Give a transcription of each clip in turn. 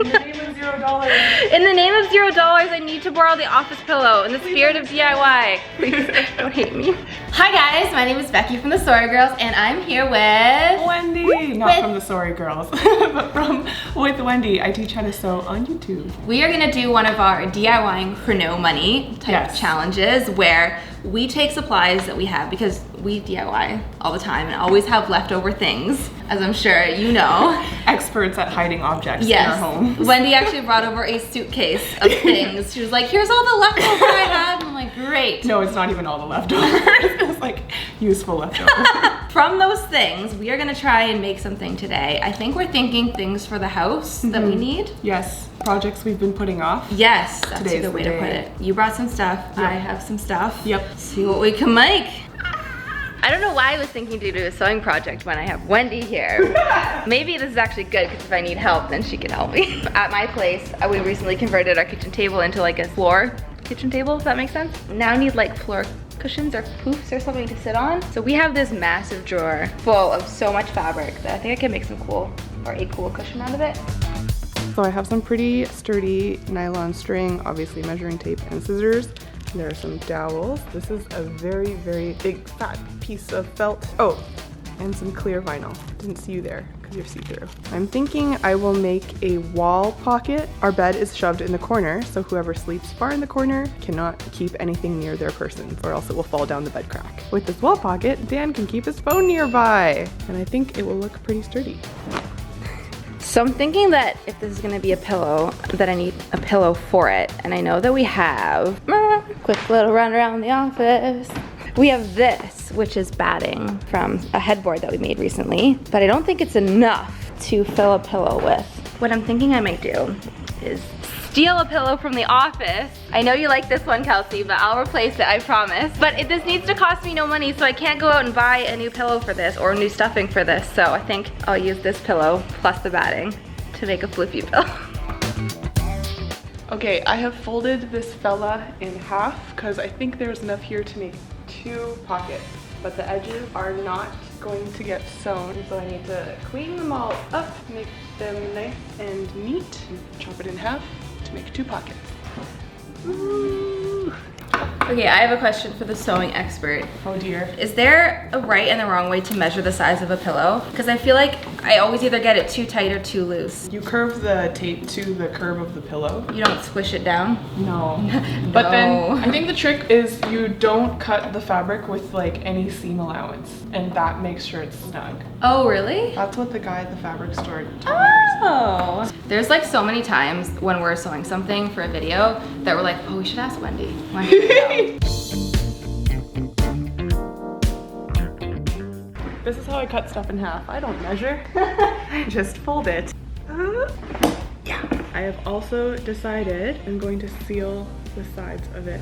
In the name of $0. In the name of $0, I need to borrow the office pillow in the spirit of DIY. Please don't hate me. Hi guys, my name is Becky from TheSorryGirls, and I'm here with Wendy, not from TheSorryGirls, but with Wendy. I teach how to sew on YouTube. We are gonna do one of our DIYing for no money type challenges where we take supplies that we have because we DIY all the time and always have leftover things, as I'm sure you know. Experts at hiding objects in our homes. Wendy actually brought over a suitcase of things. She was like, here's all the leftover I have. And I'm like, great. No, it's not even all the leftovers. It's like useful leftovers. From those things, we are gonna try and make something today. I think we're thinking things for the house that we need. Yes, projects we've been putting off. Yes, that's a good way to put it. You brought some stuff, I have some stuff. Yep. See what we can make. I don't know why I was thinking to do a sewing project when I have Wendy here. Maybe this is actually good because if I need help, then she can help me. At my place, we recently converted our kitchen table into like a floor kitchen table, if that makes sense. Now I need like floor cushions or poofs or something to sit on. So we have this massive drawer full of so much fabric that I think I can make some cool, or a cool cushion out of it. So I have some pretty sturdy nylon string, obviously measuring tape and scissors. There are some dowels. This is a very, very big fat piece of felt. Oh, and some clear vinyl. Didn't see you there because you're see-through. I'm thinking I will make a wall pocket. Our bed is shoved in the corner, so whoever sleeps far in the corner cannot keep anything near their person, or else it will fall down the bed crack. With this wall pocket, Dan can keep his phone nearby, and I think it will look pretty sturdy. So I'm thinking that if this is gonna be a pillow, that I need a pillow for it. And I know that we have, quick little run around the office. We have this, which is batting from a headboard that we made recently, but I don't think it's enough to fill a pillow with. What I'm thinking I might do is steal a pillow from the office. I know you like this one, Kelsey, but I'll replace it, I promise. But this needs to cost me no money, so I can't go out and buy a new pillow for this or new stuffing for this. So I think I'll use this pillow plus the batting to make a floofy pillow. Okay, I have folded this fella in half because I think there's enough here to make 2 pockets, but the edges are not going to get sewn, so I need to clean them all up, make them nice and neat, and chop it in half to make 2 pockets. Ooh. Okay, I have a question for the sewing expert. Oh dear. Is there a right and a wrong way to measure the size of a pillow? Because I feel like I always either get it too tight or too loose. You curve the tape to the curve of the pillow. You don't squish it down? No. But then I think the trick is you don't cut the fabric with like any seam allowance, and that makes sure it's snug. Oh, really? That's what the guy at the fabric store told me. Oh. There's like so many times when we're sewing something for a video that we're like, oh, we should ask Wendy. This is how I cut stuff in half. I don't measure. I just fold it. Yeah. I have also decided I'm going to seal the sides of it.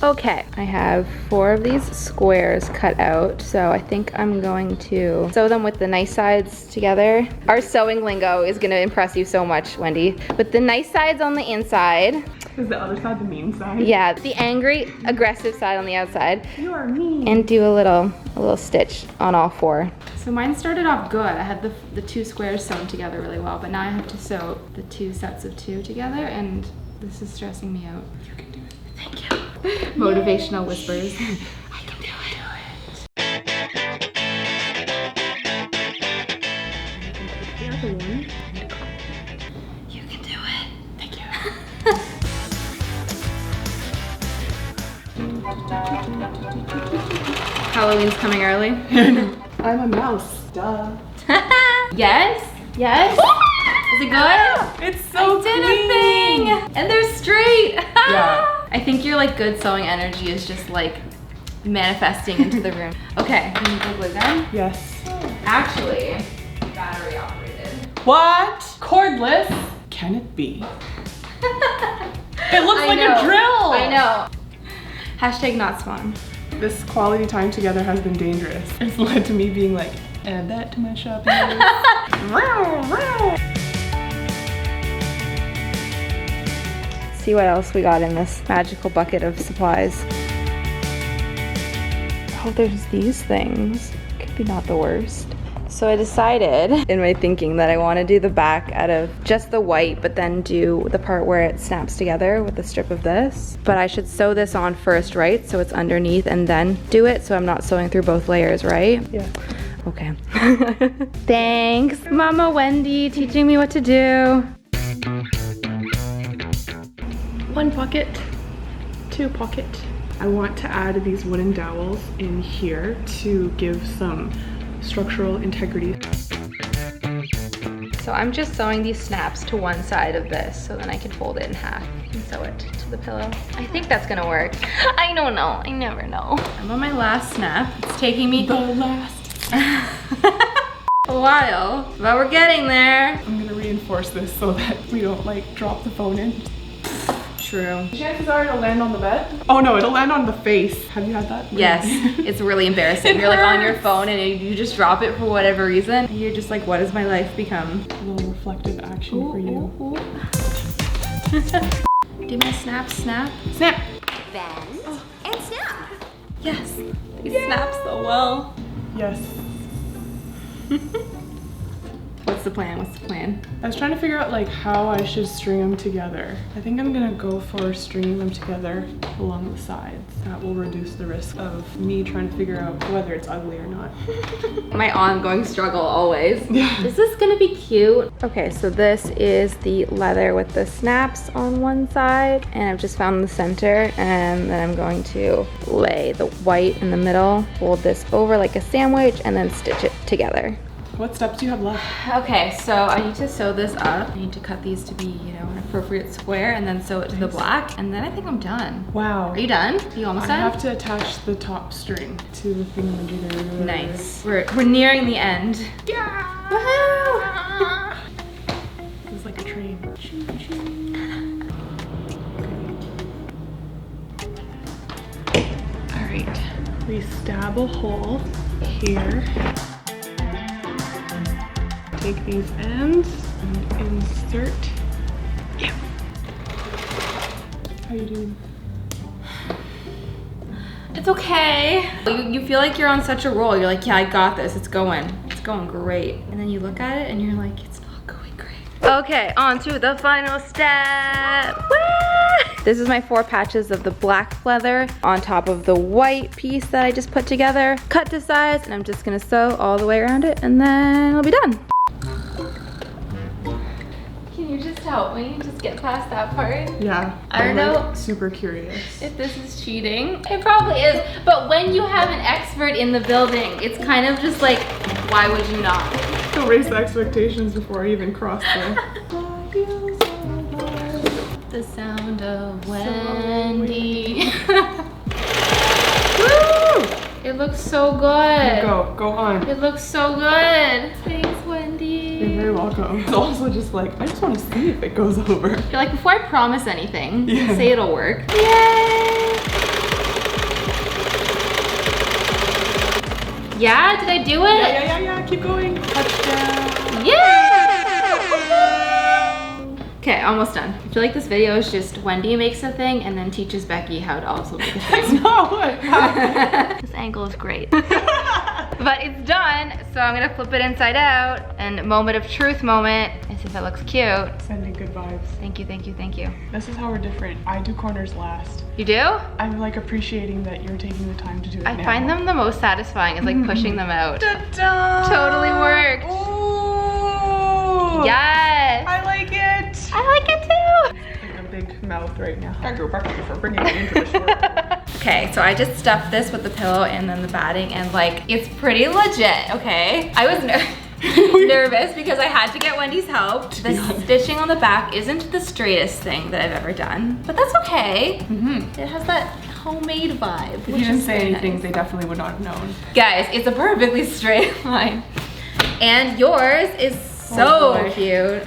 Okay, I have 4 of these squares cut out, so I think I'm going to sew them with the nice sides together. Our sewing lingo is gonna impress you so much, Wendy. With the nice sides on the inside. Is the other side the mean side? Yeah, the angry, aggressive side on the outside. You are mean. And do a little stitch on all 4. So mine started off good. I had the 2 squares sewn together really well, but now I have to sew the 2 sets of 2 together, and this is stressing me out. You can do it. Thank you. Motivational whispers. I can do it. The other one. You can do it. Thank you. Halloween's coming early. I'm a mouse. Duh. Yes? Yes? Is it good? It's so I did a thing! And they're straight! Yeah. I think your like good sewing energy is just like manifesting into the room. Okay, can you put glue gun? Yes. Actually, battery operated. What? Cordless? Can it be? It looks like a drill! I know. Hashtag not spawn. This quality time together has been dangerous. It's led to me being like, add that to my shopping list. See what else we got in this magical bucket of supplies. Oh, there's these things. Could be not the worst. So So I decided in my thinking that I want to do the back out of just the white, but then do the part where it snaps together with a strip of this. But I should sew this on first, right? So it's underneath and then do it, so I'm not sewing through both layers, right? Yeah. Okay. Thanks, Mama Wendy, teaching me what to do. 1 pocket, 2 pocket. I want to add these wooden dowels in here to give some structural integrity. So I'm just sewing these snaps to one side of this so then I can fold it in half and sew it to the pillow. I think that's gonna work. I don't know, I never know. I'm on my last snap. It's taking me The last. a while, but we're getting there. I'm gonna reinforce this so that we don't like drop the phone in. True. Chances are it'll land on the bed. Oh no, it'll land on the face. Have you had that? Yes, it's really embarrassing. You're like on your phone and you just drop it for whatever reason. And you're just like, what has my life become? A little reflective action for you. Do my snap, snap. Snap! Bend and snap. Yes, these snap so well. Yes. What's the plan? What's the plan? I was trying to figure out like how I should string them together. I think I'm gonna go for stringing them together along the sides. That will reduce the risk of me trying to figure out whether it's ugly or not. My ongoing struggle always. Yeah. Is this gonna be cute? Okay, so this is the leather with the snaps on one side, and I've just found the center, and then I'm going to lay the white in the middle, fold this over like a sandwich, and then stitch it together. What steps do you have left? Okay, so I need to sew this up. I need to cut these to be, you know, an appropriate square and then sew it to the black, and then I think I'm done. Wow. Are you done? Are you almost I done? have to attach the top string to the thingamajigger. Nice. We're nearing the end. Yeah! Woohoo! This is like a train. Choo choo. All right, we stab a hole here. Take these ends and insert. Yeah. How you doing? It's okay. You feel like you're on such a roll. You're like, yeah, I got this. It's going. It's going great. And then you look at it and you're like, it's not going great. Okay, on to the final step. Woo! This is my 4 patches of the black leather on top of the white piece that I just put together. Cut to size, and I'm just gonna sew all the way around it, and then it'll be done. Can you just help me just get past that part? Yeah. I don't know. Like, super curious. If this is cheating. It probably is, but when you have an expert in the building, it's kind of just like, why would you not? To raise the expectations before I even cross the. The sound of Wendy. Woo! It looks so good. Go on. It looks so good. Thanks, Wendy. You're very welcome. It's also just like, I just want to see if it goes over. You're like, before I promise anything, Yeah. say it'll work. Yay! Yeah, did I do it? Yeah. Keep going. Touchdown. Yeah! Okay, almost done. I feel like this video is just Wendy makes a thing and then teaches Becky how to also make a That's thing. not what happened. This angle is great. But it's done, so I'm gonna flip it inside out. And moment of truth moment. I see if it looks cute. Sending good vibes. Thank you, thank you, thank you. This is how we're different. I do corners last. You do? I'm like appreciating that you're taking the time to do it I now. find them the most satisfying is like pushing them out. Ta-da! Totally worked. Ooh! Yes! I like it! I like it too! Like a big mouth right now. Thank you, Becky, for bringing me into this world. Okay, so I just stuffed this with the pillow and then the batting, and like, it's pretty legit, okay? I was nervous because I had to get Wendy's help. The stitching on the back isn't the straightest thing that I've ever done, but that's okay. It has that homemade vibe. If you didn't say anything, they definitely would not have known. Guys, it's a perfectly straight line. And yours is so cute.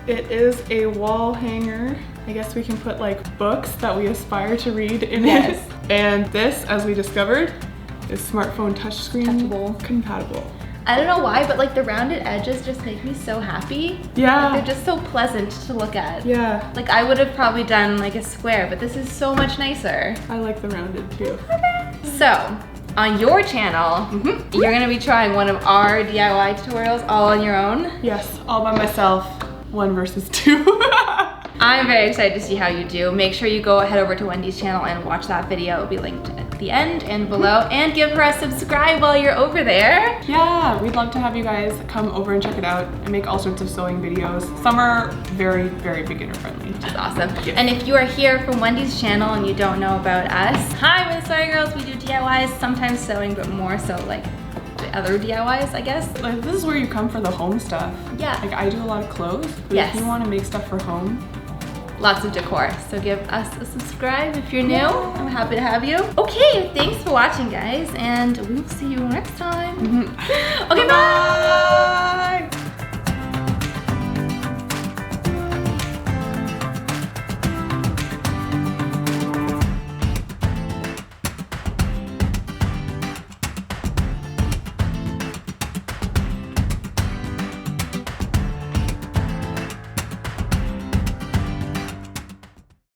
It is a wall hanger. I guess we can put like books that we aspire to read in it. And this, as we discovered, is smartphone touchscreen compatible. I don't know why, but like the rounded edges just make me so happy. Yeah. Like, they're just so pleasant to look at. Yeah. Like I would have probably done like a square, but this is so much nicer. I like the rounded too. So, on your channel, you're gonna be trying one of our DIY tutorials all on your own. Yes, all by myself, 1 versus 2. I'm very excited to see how you do. Make sure you go head over to Wendy's channel and watch that video. It'll be linked at the end and below. And give her a subscribe while you're over there. Yeah, we'd love to have you guys come over and check it out. I make all sorts of sewing videos. Some are very, very beginner friendly. That's awesome. Yes. And if you are here from Wendy's channel and you don't know about us, hi, we're the Sorry Girls. We do DIYs, sometimes sewing, but more so like the other DIYs, I guess. Like, this is where you come for the home stuff. Yeah. Like, I do a lot of clothes, but Yes. if you want to make stuff for home, lots of decor. So give us a subscribe if you're new. I'm happy to have you. Okay, thanks for watching, guys, and we'll see you next time. Okay, bye.